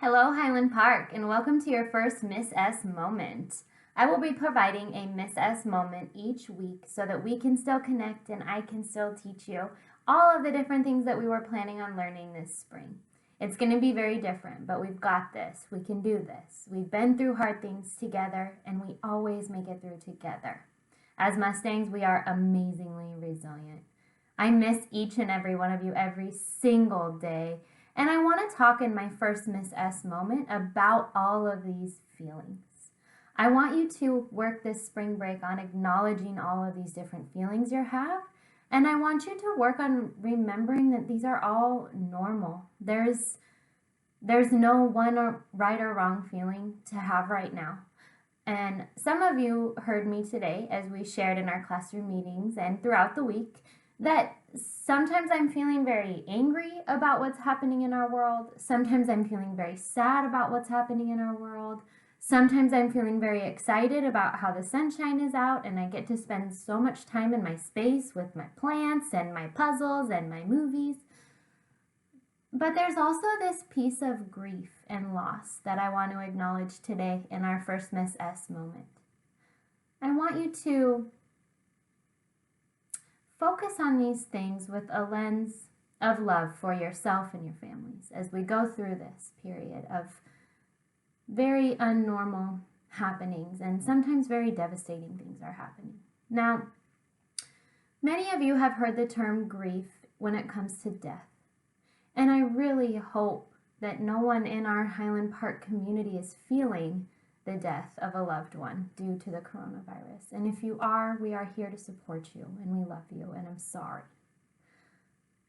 Hello, Highland Park, and welcome to your first Miss S moment. I will be providing a Miss S moment each week so that we can still connect and I can still teach you all of the different things that we were planning on learning this spring. It's going to be very different, but we've got this. We can do this. We've been through hard things together, and we always make it through together. As Mustangs, we are amazingly resilient. I miss each and every one of you every single day. And I want to talk in my first Miss S moment about all of these feelings. I want you to work this spring break on acknowledging all of these different feelings you have. And I want you to work on remembering that these are all normal. There's no one right or wrong feeling to have right now. And some of you heard me today as we shared in our classroom meetings and throughout the week that sometimes I'm feeling very angry about what's happening in our world. Sometimes I'm feeling very sad about what's happening in our world. Sometimes I'm feeling very excited about how the sunshine is out and I get to spend so much time in my space with my plants and my puzzles and my movies. But there's also this piece of grief and loss that I want to acknowledge today in our first Miss S moment. I want you to focus on these things with a lens of love for yourself and your families as we go through this period of very unnormal happenings, and sometimes very devastating things are happening. Now, many of you have heard the term grief when it comes to death, and I really hope that no one in our Highland Park community is feeling the death of a loved one due to the coronavirus. And if you are, we are here to support you, and we love you, and I'm sorry.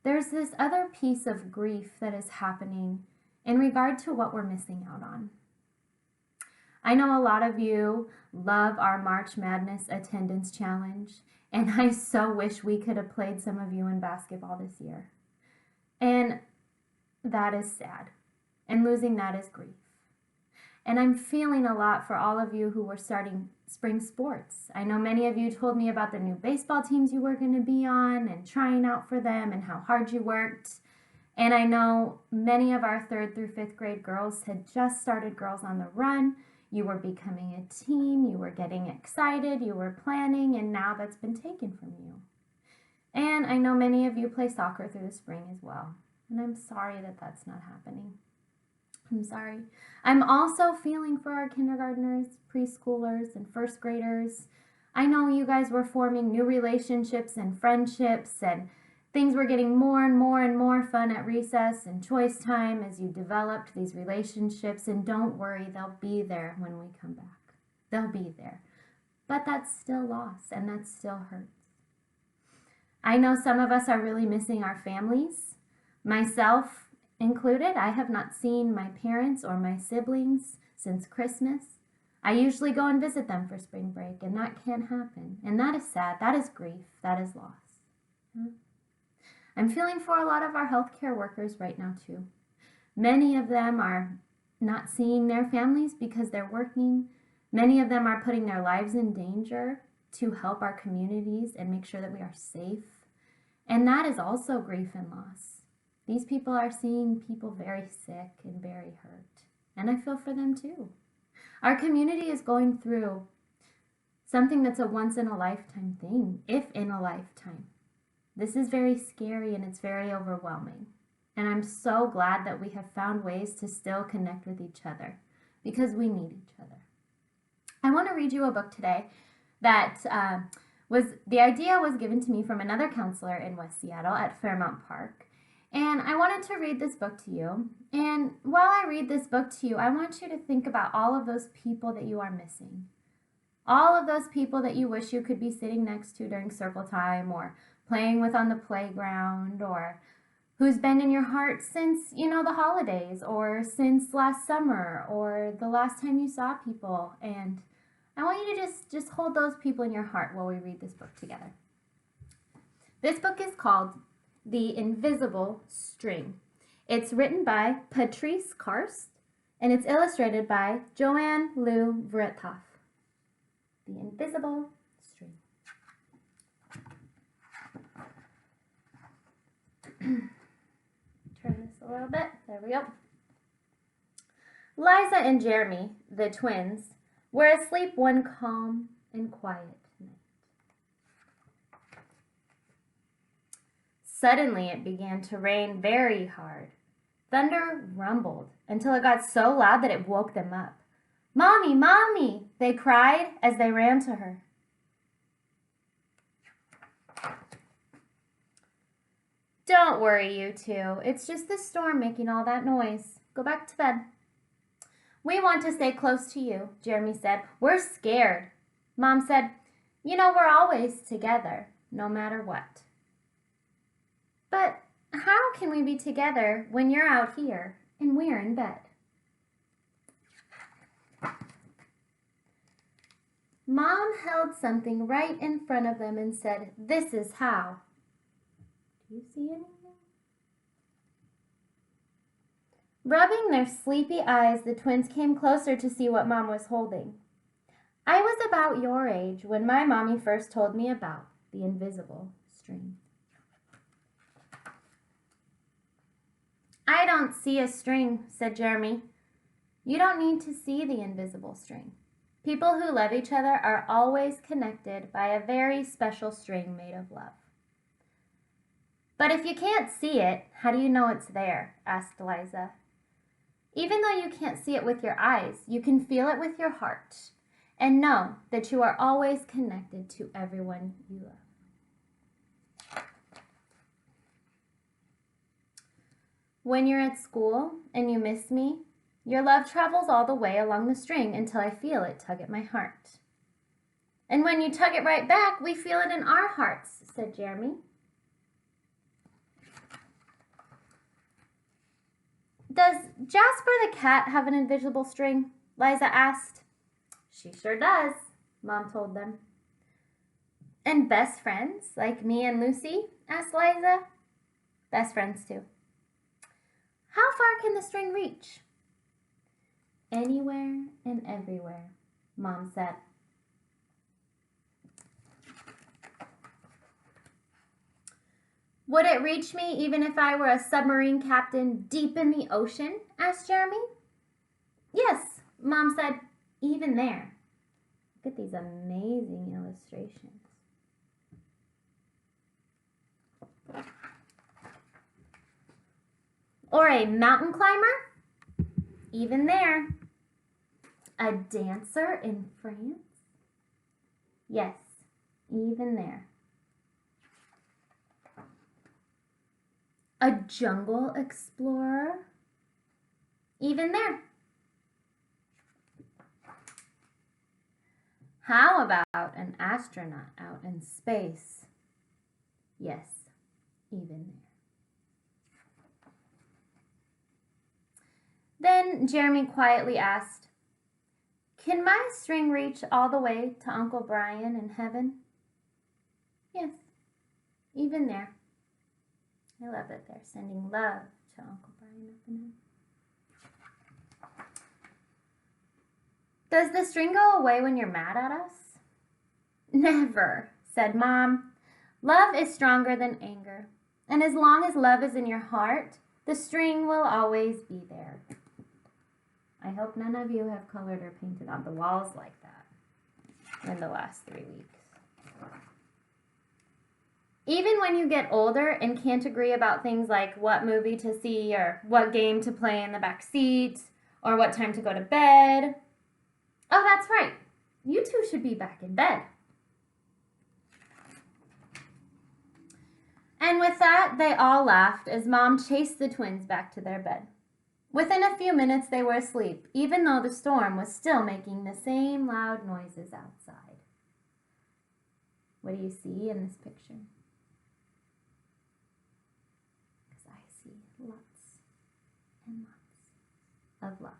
There's this other piece of grief that is happening in regard to what we're missing out on. I know a lot of you love our March Madness attendance challenge, and I so wish we could have played some of you in basketball this year. And that is sad, and losing that is grief. And I'm feeling a lot for all of you who were starting spring sports. I know many of you told me about the new baseball teams you were going to be on and trying out for them and how hard you worked. And I know many of our 3rd through 5th grade girls had just started Girls on the Run. You were becoming a team, you were getting excited, you were planning, and now that's been taken from you. And I know many of you play soccer through the spring as well. And I'm sorry that that's not happening. I'm sorry. I'm also feeling for our kindergartners, preschoolers, and 1st graders. I know you guys were forming new relationships and friendships, and things were getting more and more and more fun at recess and choice time as you developed these relationships. And don't worry, they'll be there when we come back. They'll be there. But that's still loss, and that still hurts. I know some of us are really missing our families. Myself included, I have not seen my parents or my siblings since Christmas. I usually go and visit them for spring break, and that can't happen. And that is sad. That is grief. That is loss. I'm feeling for a lot of our healthcare workers right now, too. Many of them are not seeing their families because they're working. Many of them are putting their lives in danger to help our communities and make sure that we are safe. And that is also grief and loss. These people are seeing people very sick and very hurt, and I feel for them too. Our community is going through something that's a once-in-a-lifetime thing, if in a lifetime. This is very scary and it's very overwhelming, and I'm so glad that we have found ways to still connect with each other because we need each other. I want to read you a book today that the idea was given to me from another counselor in West Seattle at Fairmount Park. And I wanted to read this book to you. And while I read this book to you, I want you to think about all of those people that you are missing. All of those people that you wish you could be sitting next to during circle time or playing with on the playground, or who's been in your heart since, the holidays or since last summer or the last time you saw people. And I want you to just hold those people in your heart while we read this book together. This book is called The Invisible String. It's written by Patrice Karst, and it's illustrated by Joanne Lou Vretoff. The Invisible String. Turn this a little bit. There we go. Liza and Jeremy, the twins, were asleep one calm and quiet night. Suddenly it began to rain very hard. Thunder rumbled until it got so loud that it woke them up. "Mommy, Mommy!" they cried as they ran to her. "Don't worry, you two. It's just the storm making all that noise. Go back to bed." "We want to stay close to you," Jeremy said. "We're scared." Mom said, "You know, we're always together, no matter what." "But how can we be together when you're out here and we're in bed?" Mom held something right in front of them and said, "This is how." Do you see anything? Rubbing their sleepy eyes, the twins came closer to see what Mom was holding. "I was about your age when my mommy first told me about the invisible string." "I don't see a string," said Jeremy. "You don't need to see the invisible string. People who love each other are always connected by a very special string made of love." "But if you can't see it, how do you know it's there?" asked Liza. "Even though you can't see it with your eyes, you can feel it with your heart and know that you are always connected to everyone you love." When you're at school and you miss me, your love travels all the way along the string until I feel it tug at my heart. And when you tug it right back, we feel it in our hearts, said Jeremy. Does Jasper the cat have an invisible string? Liza asked. She sure does, Mom told them. And best friends, like me and Lucy? Asked Liza. Best friends too. How far can the string reach? Anywhere and everywhere, Mom said. Would it reach me even if I were a submarine captain deep in the ocean? Asked Jeremy. Yes, Mom said, even there. Look at these amazing illustrations. Or a mountain climber? Even there. A dancer in France? Yes, even there. A jungle explorer? Even there. How about an astronaut out in space? Yes, even there. Then Jeremy quietly asked, Can my string reach all the way to Uncle Brian in heaven? Yes, even there. I love that they're sending love to Uncle Brian up in heaven. Does the string go away when you're mad at us? Never, said Mom. Love is stronger than anger. And as long as love is in your heart, the string will always be there. I hope none of you have colored or painted on the walls like that in the last 3 weeks. Even when you get older and can't agree about things like what movie to see or what game to play in the back seat or what time to go to bed. Oh, that's right. You two should be back in bed. And with that, they all laughed as Mom chased the twins back to their bed. Within a few minutes, they were asleep, even though the storm was still making the same loud noises outside. What do you see in this picture? Because I see lots and lots of love.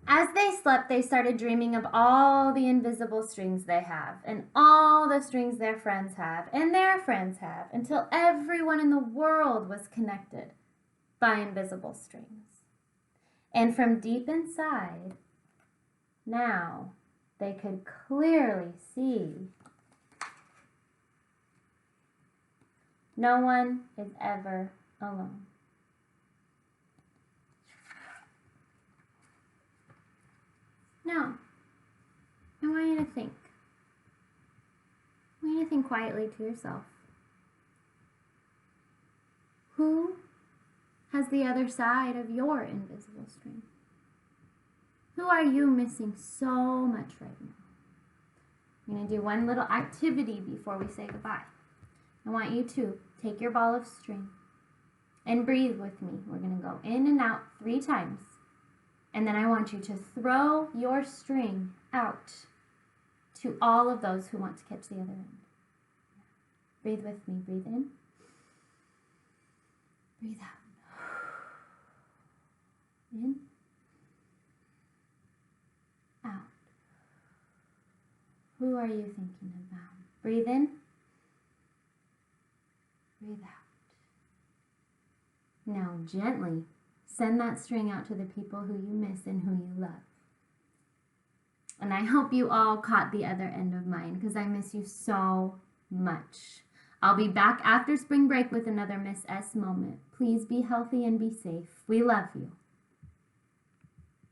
As they slept, they started dreaming of all the invisible strings they have, and all the strings their friends have, and their friends have, until everyone in the world was connected by invisible strings. And from deep inside, now they could clearly see no one is ever alone. quietly to yourself, who has the other side of your invisible string? Who are you missing so much right now? I'm going to do one little activity before we say goodbye. I want you to take your ball of string and breathe with me. We're going to go in and out 3 times. And then I want you to throw your string out to all of those who want to catch the other end. Breathe with me. Breathe in. Breathe out. In. Out. Who are you thinking about? Breathe in. Breathe out. Now gently send that string out to the people who you miss and who you love. And I hope you all caught the other end of mine, because I miss you so much. I'll be back after spring break with another Miss S moment. Please be healthy and be safe. We love you.